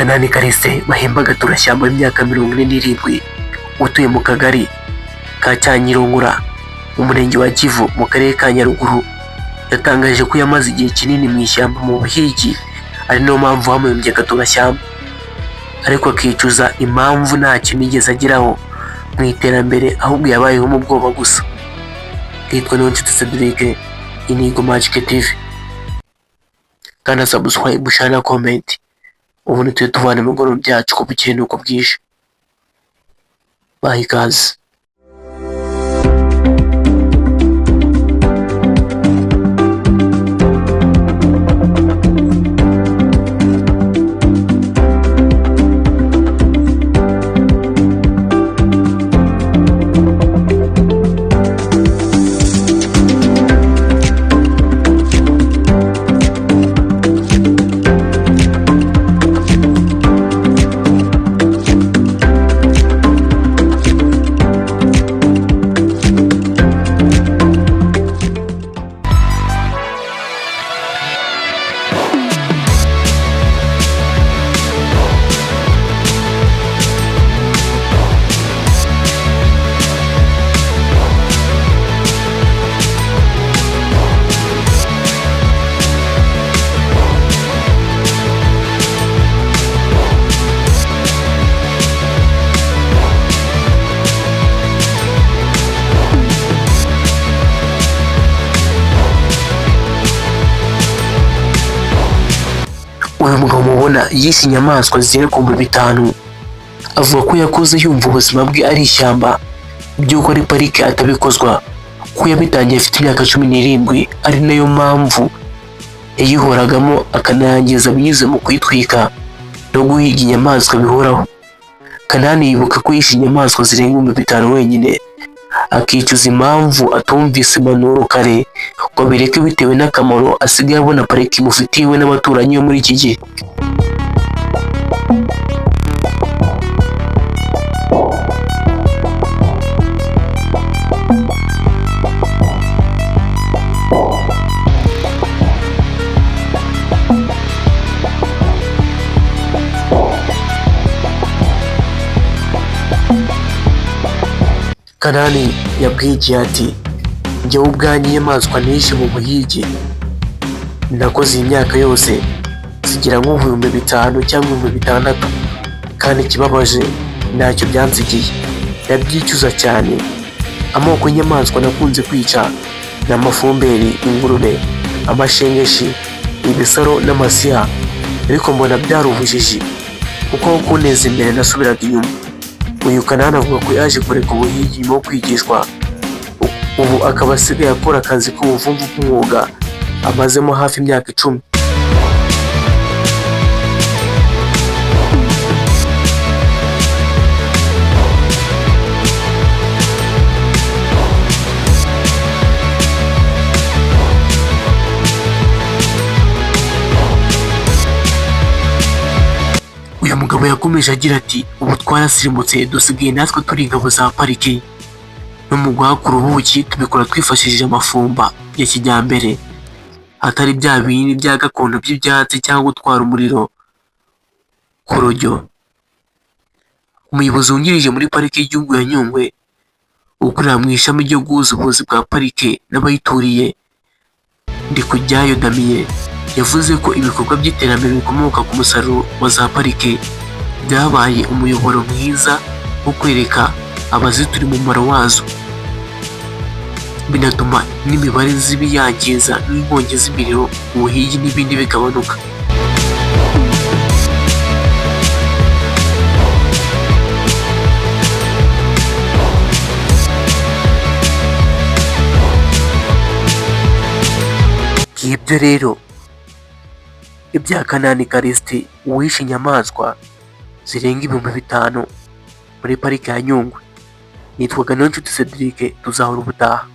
Kanani Callixte bahembaga Turashyamba w'imyaka 47 utuye mu kagari ka Cyanyirungura mu murenge wa Kivu mu karere ka Nyaruguru yatangaje ko yamaze igihe kinini mu ishyamba mu Buhigi ari no mpamvu hamuyombye Turashyamba, ariko akicuza impamvu nta kintu yigeze ageraho mu iterambere ahubwo yabayeho mu bwoba gusa. Yitwa Niyonshuti Cedric, Inigo Magic TV. Kana subscribe, share na comment. Ubu nituye tuvana mu ngoro byacu ko bukeye nuko bwije. Baha ikaze. Uyu mugabo mubona yise inyamaswa zigera ku 500, avuga ko yakoze yumva ubuzima bwe ari ishyamba, by'uko ari parike atabikozwa, ko yabitangiye afite imyaka 17 ari nayo mpamvu yayihoragamo akanayangiza binyuze mu kuyitwika no guhiga inyamaswa bihoraho. Kanani yibuka ko yishe inyamaswa zirenga 500 wenyine, akicuza impamvu atumvise impanuro kare ngo bireke bitewe n'akamaro asigaye abona pariki imufitiye we n'abaturanyi bo muri iki gihe. Kanani yabwiye ati, njyewe ubwanjye inyamaswa nishe mu Buhigi nakoze iyi myaka yose zigira nk'ibihumbi 5 cyangwa 6, kandi ikibabaje ntacyo byansigiye. Yabyicuza cyane. Amoko y'inyamaswa nakunze kwica ni amafumberi, ingurube, amashengeshi, ibisaro n'amasiha, ariko mbona byari ubujiji kuko kuneza imbere nasubiraga inyuma. Uyu Kanani avuga ko yaje kureka ubuhigi no kwigishwa, ubu akaba asigaye akora akazi k'ubuvumvu bw'umwuga amazemo hafi imyaka 10. Uyu mugabo yakomeje agira ati, ubu twarasirimutse dusigaye natwe turi ingabo za pariki, no mu guhakura ubuki tubikora twifashishije amafumba ya kijyambere atari bya bindi bya gakondo by'ibyatsi cyangwa gutwara umuriro ku rujyo. Umuyobozi wungirije muri pariki y'igihugu ya Nyungwe ukorera mu ishami ryo guhuza ubuyobozi bwa parike n'abayituriye, Ndikujyayo Damien, yavuze ko ibikorwa by'iterambere bikomoka ku musaruro wa za parike byabaye umuyoboro mwiza wo kwereka abazituri umumaro wazo, binatuma n'imibare z'ibiyangiza n'inkongi z'imiriro, ubuhigi n'ibindi bigabanuka. Ibyo rero ibya Kanani Callixte uwishe inyamaswa zirenga 5,000 muri parike ya Nyungwe. Nitwaga Niyonshuti Cedric, tuzahora ubutaha.